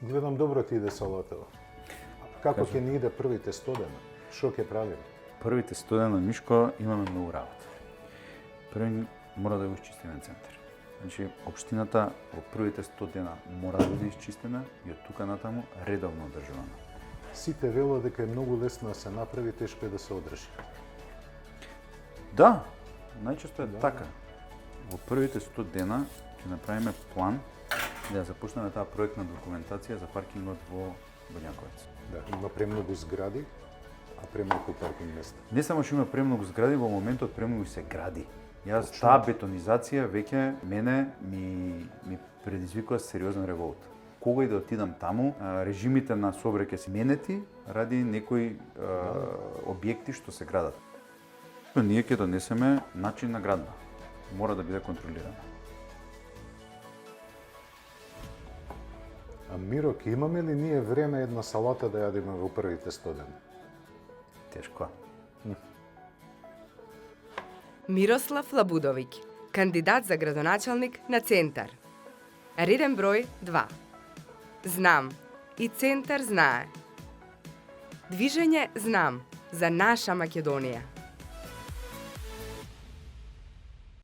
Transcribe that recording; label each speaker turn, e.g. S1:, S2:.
S1: Гледам добро ти иде салатава. Како ќе ни иде првите 100 дена? Што ќе правиме?
S2: Првите 100 дена, Мишко, имаме многу работа. Први мора да го изчистиме центар. Значи, општината во првите 100 дена мора да биде изчистена и од тука натаму редовно одржувана.
S1: Сите велат дека е многу лесно да се направи, тешко е да се одржи.
S2: Да, најчесто е така. Во првите 100 дена ќе направиме план да ја започнеме таа проектна документација за паркингот во Бонјаковец.
S1: Да, има премногу згради, а премалку паркинг места.
S2: Не само што има премногу згради, во моментот премногу се гради. Јас таа бетонизација веќе мене ми предизвикува сериозен револт. Кога и да отидам таму, режимите на сообраќај се менети ради некои објекти што се градат. Ние ќе донесеме начин на градба. Мора да биде контролирана.
S1: А Миро, ќе имаме ли ние време една салата да јадеме во првите 100 дена?
S2: Тешко.
S3: Мирослав Лабудовиќ, кандидат за градоначалник на Центар. Реден број 2. Знам и Центар знае. Движење Знам за наша Македонија.